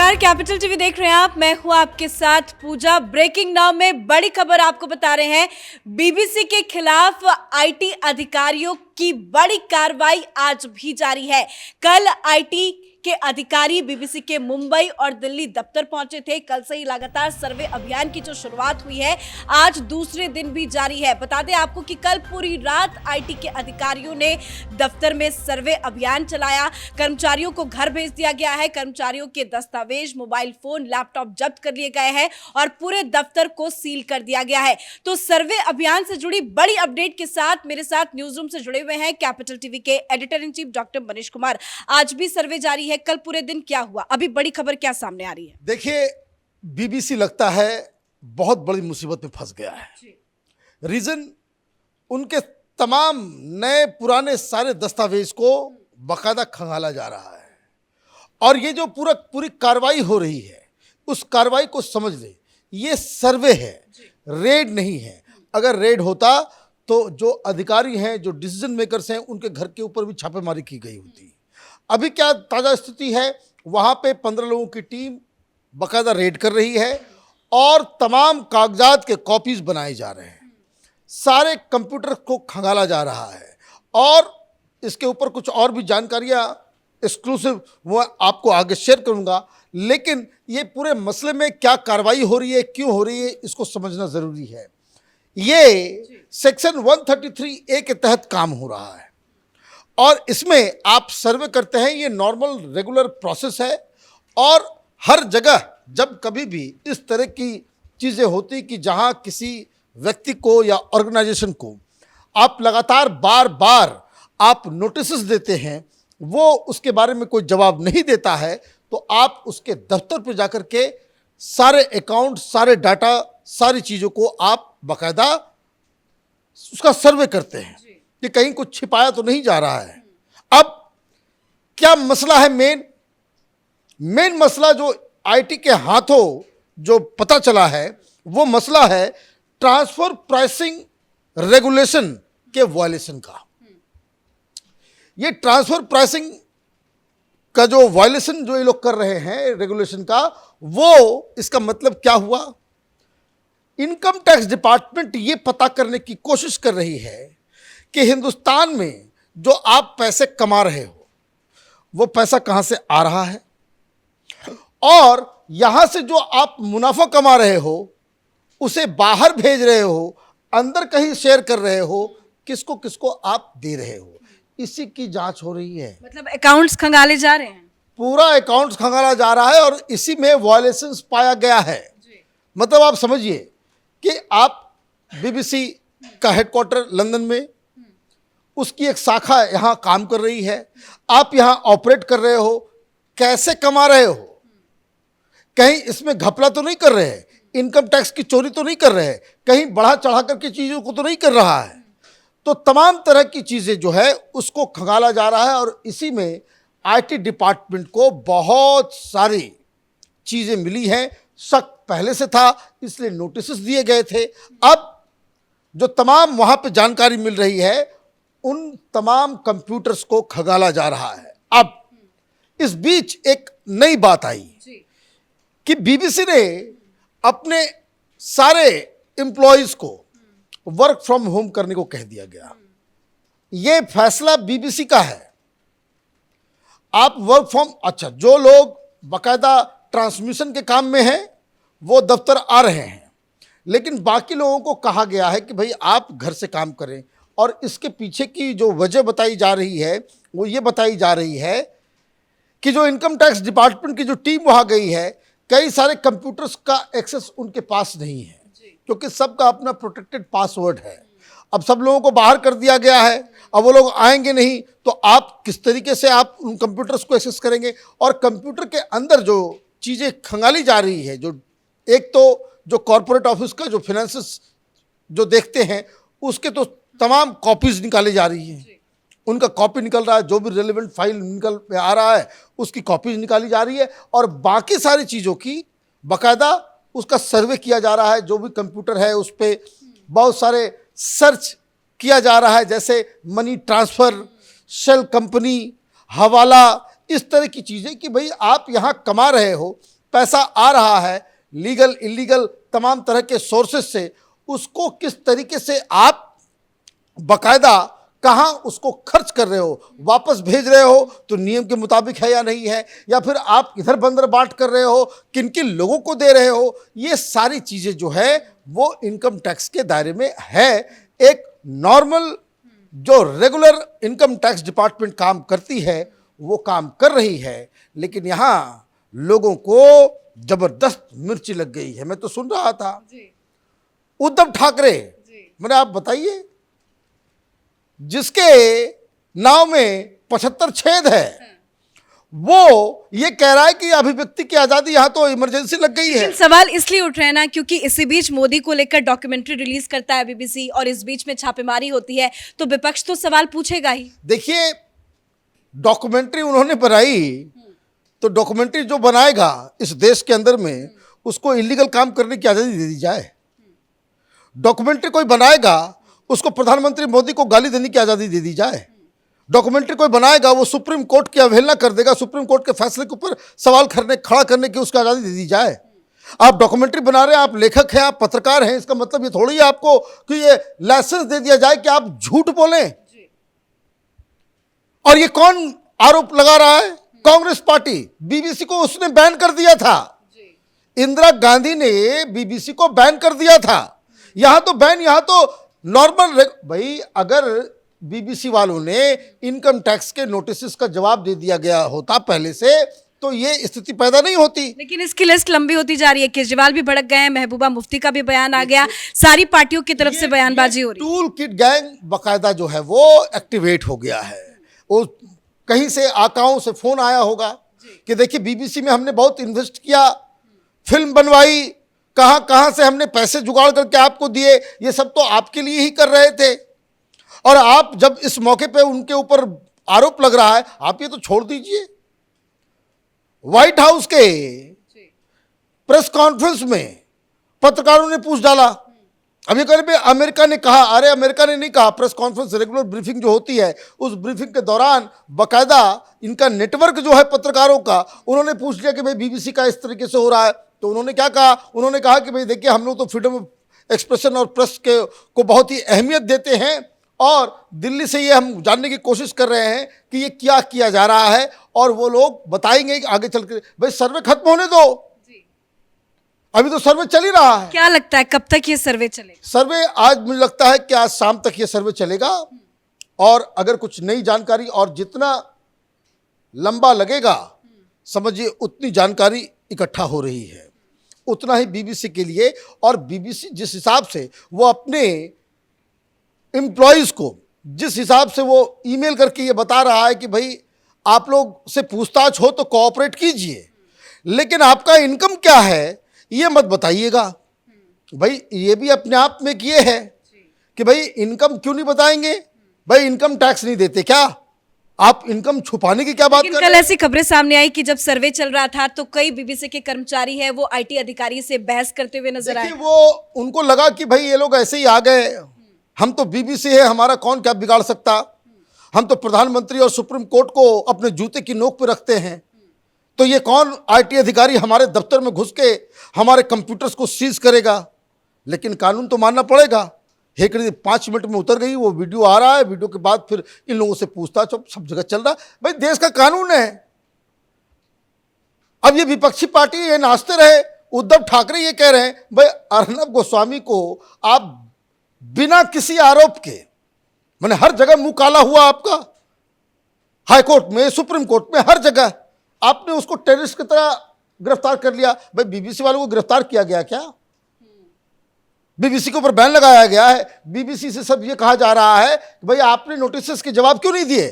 नमस्कार, capital TV देख रहे हैं आप। मैं हूं आपके साथ पूजा। ब्रेकिंग नाउ में बड़ी खबर आपको बता रहे हैं। बीबीसी के खिलाफ आईटी अधिकारियों की बड़ी कार्रवाई आज भी जारी है। कल आईटी के अधिकारी बीबीसी के मुंबई और दिल्ली दफ्तर पहुंचे थे। कल से ही लगातार सर्वे अभियान की जो शुरुआत हुई है, आज दूसरे दिन भी जारी है। बता दें आपको कि कल पूरी रात आईटी के अधिकारियों ने दफ्तर में सर्वे अभियान चलाया। कर्मचारियों को घर भेज दिया गया है। कर्मचारियों के दस्तावेज, मोबाइल फोन, लैपटॉप जब्त कर लिए गए हैं और पूरे दफ्तर को सील कर दिया गया है। तो सर्वे अभियान से जुड़ी बड़ी अपडेट के साथ मेरे साथ न्यूज रूम से जुड़े हुए हैं कैपिटल टीवी के editor in chief doctor Manish Kumar. आज भी सर्वे जारी है, कल पूरे दिन क्या हुआ, अभी बड़ी खबर क्या सामने आ रही है? देखिए, बीबीसी लगता है बहुत बड़ी मुसीबत में फंस गया है। रीजन, उनके तमाम नए पुराने सारे दस्तावेज को बाकायदा खंगाला जा रहा है और ये जो पूरी कार्रवाई हो रही है, उस कार्रवाई को समझ ले, ये सर्वे है, रेड नहीं है। अगर रेड होता तो जो अधिकारी हैं, जो डिसीजन मेकर्स हैं, उनके घर के ऊपर भी छापेमारी की गई होती। अभी क्या ताज़ा स्थिति है, वहाँ पे 15 लोगों की टीम बाकायदा रेड कर रही है और तमाम कागजात के कॉपीज बनाए जा रहे हैं। सारे कंप्यूटर को खंगाला जा रहा है और इसके ऊपर कुछ और भी जानकारियाँ एक्सक्लूसिव वो आपको आगे शेयर करूँगा। लेकिन ये पूरे मसले में क्या कार्रवाई हो रही है, क्यों हो रही है, इसको समझना ज़रूरी है। ये सेक्शन 133A के तहत काम हो रहा है और इसमें आप सर्वे करते हैं। ये नॉर्मल रेगुलर प्रोसेस है और हर जगह जब कभी भी इस तरह की चीज़ें होती कि जहां किसी व्यक्ति को या ऑर्गेनाइजेशन को आप लगातार बार बार आप नोटिस देते हैं, वो उसके बारे में कोई जवाब नहीं देता है, तो आप उसके दफ्तर पर जाकर के सारे अकाउंट, सारे डाटा, सारी चीज़ों को आप बाकायदा उसका सर्वे करते हैं कि कहीं कुछ छिपाया तो नहीं जा रहा है। अब क्या मसला है? मेन मसला जो आईटी के हाथों जो पता चला है, वो मसला है ट्रांसफर प्राइसिंग रेगुलेशन के वायलेशन का। ये ट्रांसफर प्राइसिंग का जो वायलेशन जो ये लोग कर रहे हैं रेगुलेशन का, वो इसका मतलब क्या हुआ? इनकम टैक्स डिपार्टमेंट ये पता करने की कोशिश कर रही है कि हिंदुस्तान में जो आप पैसे कमा रहे हो, वो पैसा कहाँ से आ रहा है और यहाँ से जो आप मुनाफा कमा रहे हो, उसे बाहर भेज रहे हो, अंदर कहीं शेयर कर रहे हो, किसको किसको आप दे रहे हो, इसी की जांच हो रही है। मतलब अकाउंट्स खंगाले जा रहे हैं, पूरा अकाउंट्स खंगाला जा रहा है और इसी में वायलेशंस पाया गया है। मतलब आप समझिए कि आप बीबीसी का हेडक्वार्टर लंदन में, उसकी एक शाखा यहाँ काम कर रही है, आप यहाँ ऑपरेट कर रहे हो, कैसे कमा रहे हो? कहीं इसमें घपला तो नहीं कर रहे हैं, इनकम टैक्स की चोरी तो नहीं कर रहे हैं, कहीं बढ़ा चढ़ा करके चीज़ों को तो नहीं कर रहा है। तो तमाम तरह की चीज़ें जो है उसको खंगाला जा रहा है और इसी में आईटी डिपार्टमेंट को बहुत सारी चीज़ें मिली हैं। शक पहले से था, इसलिए नोटिस दिए गए थे। अब जो तमाम वहाँ पे जानकारी मिल रही है, उन तमाम कंप्यूटर्स को खंगाला जा रहा है। अब इस बीच एक नई बात आई कि बीबीसी ने अपने सारे एम्प्लॉयज को वर्क फ्रॉम होम करने को कह दिया गया। ये फैसला बीबीसी का है। आप वर्क फ्रॉम, अच्छा, जो लोग बाकायदा ट्रांसमिशन के काम में हैं वो दफ्तर आ रहे हैं, लेकिन बाकी लोगों को कहा गया है कि भाई आप घर से काम करें। और इसके पीछे की जो वजह बताई जा रही है, वो ये बताई जा रही है कि जो इनकम टैक्स डिपार्टमेंट की जो टीम वहाँ गई है, कई सारे कंप्यूटर्स का एक्सेस उनके पास नहीं है, क्योंकि सबका अपना प्रोटेक्टेड पासवर्ड है। अब सब लोगों को बाहर कर दिया गया है, अब वो लोग आएंगे नहीं, तो आप किस तरीके से आप उन कंप्यूटर्स को एक्सेस करेंगे? और कंप्यूटर के अंदर जो चीज़ें खंगाली जा रही है, जो एक तो जो कॉर्पोरेट ऑफिस का जो फाइनेंसेस जो देखते हैं, उसके तो तमाम कॉपीज निकाली जा रही हैं, उनका कॉपी निकल रहा है, जो भी रेलेवेंट फाइल निकल आ रहा है उसकी कॉपीज निकाली जा रही है और बाकी सारी चीज़ों की बाकायदा उसका सर्वे किया जा रहा है। जो भी कंप्यूटर है उस पर बहुत सारे सर्च किया जा रहा है, जैसे मनी ट्रांसफ़र, शेल कंपनी, हवाला, इस तरह की चीज़ें कि भाई आप यहाँ कमा रहे हो, पैसा आ रहा है लीगल इलीगल तमाम तरह के सोर्सेस से, उसको किस तरीके से आप बकायदा कहाँ उसको खर्च कर रहे हो, वापस भेज रहे हो तो नियम के मुताबिक है या नहीं है, या फिर आप इधर बंदर बांट कर रहे हो, किन किन लोगों को दे रहे हो, ये सारी चीज़ें जो है वो इनकम टैक्स के दायरे में है। एक नॉर्मल जो रेगुलर इनकम टैक्स डिपार्टमेंट काम करती है वो काम कर रही है, लेकिन यहाँ लोगों को जबरदस्त मिर्ची लग गई है। मैं तो सुन रहा था उद्धव ठाकरे, मैंने आप बताइए जिसके नाव में 75 छेद है, वो ये कह रहा है कि अभिव्यक्ति की आजादी यहां तो इमरजेंसी लग गई है। सवाल इसलिए उठ रहे हैं ना क्योंकि इसी बीच मोदी को लेकर डॉक्यूमेंट्री रिलीज करता है बीबीसी और इस बीच में छापेमारी होती है, तो विपक्ष तो सवाल पूछेगा ही। देखिए, डॉक्यूमेंट्री उन्होंने बनाई तो डॉक्यूमेंट्री जो बनाएगा इस देश के अंदर में उसको इलीगल काम करने की आजादी दे दी जाए। डॉक्यूमेंट्री कोई बनाएगा उसको प्रधानमंत्री मोदी को गाली देने की आजादी दे दी जाए। डॉक्यूमेंट्री कोई बनाएगा वो सुप्रीम कोर्ट की अवहेलना कर देगा, सुप्रीम कोर्ट के फैसले के ऊपर सवाल खड़ा करने की उसको आजादी दे दी जाए। आप डॉक्यूमेंट्री बना रहे हैं, आप लेखक हैं, आप पत्रकार हैं, इसका मतलब ये थोड़ी है आपको कि ये लाइसेंस दे दिया जाए कि आप झूठ बोलें। और ये कौन आरोप लगा रहा है? कांग्रेस पार्टी। बीबीसी को उसने बैन कर दिया था, इंदिरा गांधी ने बीबीसी को बैन कर दिया था। यहां तो बैन, यहां तो नॉर्मल। भाई अगर बीबीसी वालों ने इनकम टैक्स के नोटिस का जवाब दे दिया गया होता पहले से तो ये स्थिति पैदा नहीं होती। लेकिन इसकी लिस्ट लंबी होती जा रही है, केजरीवाल भी भड़क गए हैं, महबूबा मुफ्ती का भी बयान आ गया, सारी पार्टियों की तरफ से बयानबाजी हो रही है। टूल किट गैंग बकायदा जो है वो एक्टिवेट हो गया है। वो कहीं से आकाओं से फोन आया होगा कि देखिए बीबीसी में हमने बहुत इन्वेस्ट किया, फिल्म बनवाई, कहां कहां से हमने पैसे जुगाड़ करके आपको दिए, ये सब तो आपके लिए ही कर रहे थे। और आप जब इस मौके पे उनके ऊपर आरोप लग रहा है, आप ये तो छोड़ दीजिए। व्हाइट हाउस के प्रेस कॉन्फ्रेंस में पत्रकारों ने पूछ डाला, अभी करीब अमेरिका ने कहा, अरे अमेरिका ने नहीं कहा, प्रेस कॉन्फ्रेंस रेगुलर ब्रीफिंग जो होती है उस ब्रीफिंग के दौरान बकायदा इनका नेटवर्क जो है पत्रकारों का, उन्होंने पूछ लिया कि भाई बीबीसी का इस तरीके से हो रहा है। तो उन्होंने क्या कहा? उन्होंने कहा कि भाई देखिए हम लोग तो फ्रीडम ऑफ एक्सप्रेशन और प्रेस के को बहुत ही अहमियत देते हैं और दिल्ली से ये हम जानने की कोशिश कर रहे हैं कि ये क्या किया जा रहा है और वो लोग बताएंगे कि आगे चल के। भाई सर्वे खत्म होने दो, अभी तो सर्वे चल ही रहा है। क्या लगता है कब तक ये सर्वे चलेगा? सर्वे आज मुझे लगता है कि आज शाम तक ये सर्वे चलेगा और अगर कुछ नई जानकारी, और जितना लंबा लगेगा समझिए उतनी जानकारी इकट्ठा हो रही है, उतना ही बीबीसी के लिए। और बीबीसी जिस हिसाब से वो अपने एम्प्लॉयज़ को, जिस हिसाब से वो ईमेल करके ये बता रहा है कि भाई आप लोग से पूछताछ हो तो कोऑपरेट कीजिए, लेकिन आपका इनकम क्या है ये मत बताइएगा। भाई ये भी अपने आप में किए है कि भाई इनकम क्यों नहीं बताएंगे? भाई इनकम टैक्स नहीं देते क्या आप? इनकम छुपाने की क्या बात कर रहे हैं? कल ऐसी खबरें सामने आई कि जब सर्वे चल रहा था तो कई बीबीसी के कर्मचारी हैं वो आईटी अधिकारी से बहस करते हुए नजर आए। वो उनको लगा कि भाई ये लोग ऐसे ही आ गए, हम तो बीबीसी है, हमारा कौन क्या बिगाड़ सकता, हम तो प्रधानमंत्री और सुप्रीम कोर्ट को अपने जूते की नोक पे रखते हैं, तो ये कौन आईटी अधिकारी हमारे दफ्तर में घुस के हमारे कंप्यूटर्स को सीज करेगा। लेकिन कानून तो मानना पड़ेगा। हेकड़ी 5 मिनट में उतर गई, वो वीडियो आ रहा है, वीडियो के बाद फिर इन लोगों से पूछताछ सब जगह चल रहा है। भाई देश का कानून है। अब ये विपक्षी पार्टी ये नाचते रहे, उद्धव ठाकरे ये कह रहे हैं भाई अर्नब गोस्वामी को आप बिना किसी आरोप के, मैंने हर जगह मुंह काला हुआ आपका, हाई कोर्ट में, सुप्रीम कोर्ट में, हर जगह आपने उसको टेररिस्ट की तरह गिरफ्तार कर लिया। भाई बीबीसी वालों को गिरफ्तार किया गया क्या? बीबीसी के ऊपर बैन लगाया गया है। बीबीसी से सब ये कहा जा रहा है कि भाई आपने नोटिस के जवाब क्यों नहीं दिए,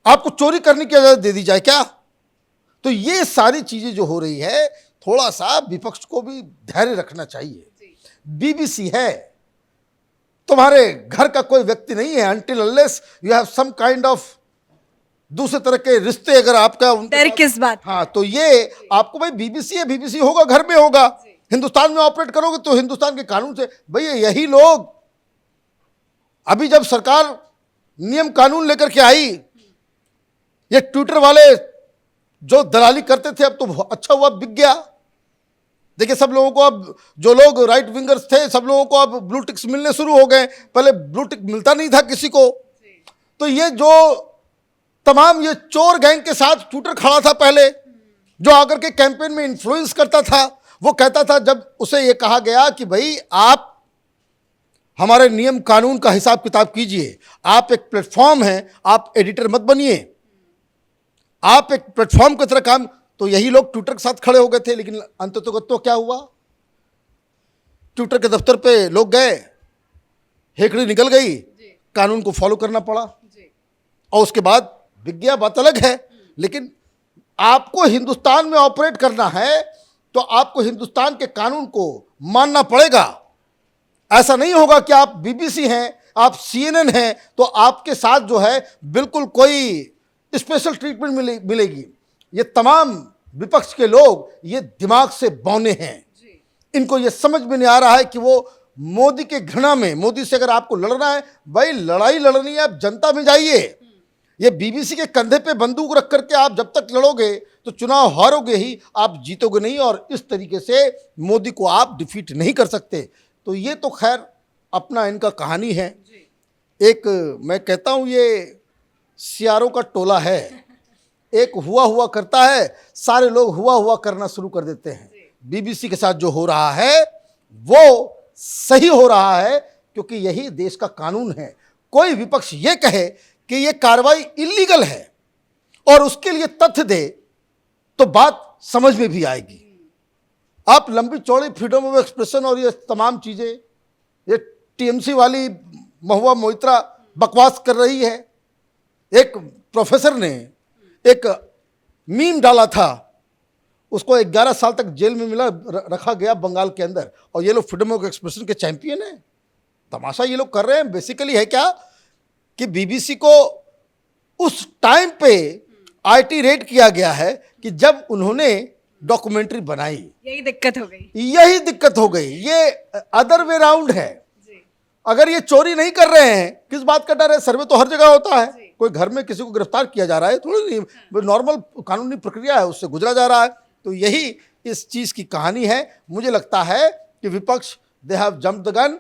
आपको चोरी करने की इजाजत दे दी जाए क्या? तो ये सारी चीजें जो हो रही है, थोड़ा सा विपक्ष को भी धैर्य रखना चाहिए। बीबीसी है, तुम्हारे घर का कोई व्यक्ति नहीं है। Until unless you have some kind of दूसरे तरह के रिश्ते अगर आपका डर किस बात? हाँ, तो ये आपको भाई बीबीसी है, बीबीसी होगा, घर में होगा, हिंदुस्तान में ऑपरेट करोगे तो हिंदुस्तान के कानून से। भैया यही लोग अभी जब सरकार नियम कानून लेकर के आई, ये ट्विटर वाले जो दलाली करते थे अब तो अच्छा हुआ बिक गया। देखिए सब लोगों को अब, जो लोग राइट विंगर्स थे, सब लोगों को अब ब्लू टिक्स मिलने शुरू हो गए। पहले ब्लू टिक मिलता नहीं था किसी को। तो ये जो तमाम ये चोर गैंग के साथ ट्विटर खड़ा था पहले, जो आकर के कैंपेन में इन्फ्लुएंस करता था, वो कहता था, जब उसे ये कहा गया कि भाई आप हमारे नियम कानून का हिसाब किताब कीजिए, आप एक प्लेटफॉर्म हैं, आप एडिटर मत बनिए, आप एक प्लेटफॉर्म की तरह काम, तो यही लोग ट्विटर के साथ खड़े हो गए थे। लेकिन अंततः तो क्या हुआ, ट्विटर के दफ्तर पे लोग गए, हेकड़ी निकल गई, कानून को फॉलो करना पड़ा और उसके बाद बिक गया, बात अलग है। लेकिन आपको हिंदुस्तान में ऑपरेट करना है तो आपको हिंदुस्तान के कानून को मानना पड़ेगा। ऐसा नहीं होगा कि आप बीबीसी हैं, आप सीएनएन हैं, तो आपके साथ जो है बिल्कुल कोई स्पेशल ट्रीटमेंट मिलेगी। ये तमाम विपक्ष के लोग ये दिमाग से बौने हैं, इनको ये समझ में नहीं आ रहा है कि वो मोदी के घृणा में, मोदी से अगर आपको लड़ना है, भाई लड़ाई लड़नी है, आप जनता में जाइए। ये बीबीसी के कंधे पे बंदूक रख करके आप जब तक लड़ोगे तो चुनाव हारोगे ही, आप जीतोगे नहीं, और इस तरीके से मोदी को आप डिफीट नहीं कर सकते। तो ये तो खैर अपना इनका कहानी है। एक मैं कहता हूँ ये सियारों का टोला है, एक हुआ करता है, सारे लोग हुआ करना शुरू कर देते हैं। बीबीसी के साथ जो हो रहा है वो सही हो रहा है, क्योंकि यही देश का कानून है। कोई विपक्ष ये कहे कि ये कार्रवाई इलीगल है और उसके लिए तथ्य दे तो बात समझ में भी आएगी। आप लंबी चौड़ी फ्रीडम ऑफ एक्सप्रेशन और ये तमाम चीजें, ये टीएमसी वाली महुआ मोइत्रा बकवास कर रही है। एक प्रोफेसर ने एक मीम डाला था, उसको 11 साल तक जेल में रखा गया बंगाल के अंदर, और ये लोग फ्रीडम ऑफ एक्सप्रेशन के चैंपियन हैं। तमाशा ये लोग कर रहे हैं। बेसिकली है क्या कि बीबीसी को उस टाइम पे आईटी रेड किया गया है कि जब उन्होंने डॉक्यूमेंट्री बनाई। यही दिक्कत हो गई। ये अदर वे राउंड है। अगर ये चोरी नहीं कर रहे हैं, किस बात का डर है? सर्वे तो हर जगह होता है। कोई घर में किसी को गिरफ्तार किया जा रहा है, थोड़ी नहीं, नॉर्मल कानूनी प्रक्रिया है, उससे गुजरा जा रहा है। तो यही इस चीज की कहानी है। मुझे लगता है कि विपक्ष they have jumped the gun.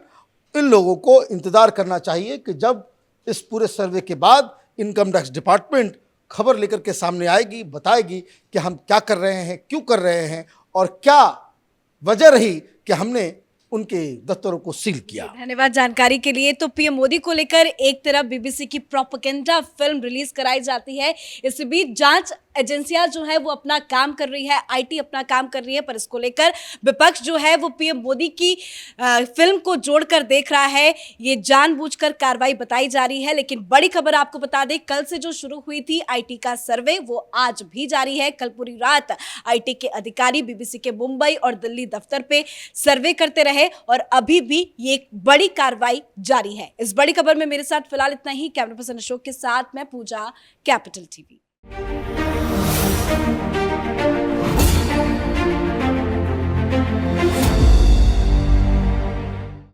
इन लोगों को इंतजार करना चाहिए कि जब इस पूरे सर्वे के बाद इनकम टैक्स डिपार्टमेंट खबर लेकर के सामने आएगी, बताएगी कि हम क्या कर रहे हैं, क्यों कर रहे हैं, और क्या वजह रही कि हमने उनके दफ्तरों को सील किया। धन्यवाद जानकारी के लिए। तो पीएम मोदी को लेकर एक तरफ बीबीसी की प्रोपेगेंडा फिल्म रिलीज कराई जाती है, इस बीच जांच एजेंसियां जो है वो अपना काम कर रही है, आईटी अपना काम कर रही है, पर इसको लेकर विपक्ष जो है वो पीएम मोदी की फिल्म को जोड़कर देख रहा है। ये जानबूझकर कार्रवाई बताई जा रही है। लेकिन बड़ी खबर आपको बता दें, कल से जो शुरू हुई थी आईटी का सर्वे, वो आज भी जारी है। कल पूरी रात आईटी के अधिकारी बीबीसी के मुंबई और दिल्ली दफ्तर पे सर्वे करते रहे और अभी भी ये बड़ी कार्रवाई जारी है। इस बड़ी खबर में मेरे साथ फिलहाल इतना ही। कैमरा पर्सन अशोक के साथ मैं पूजा, कैपिटल टीवी।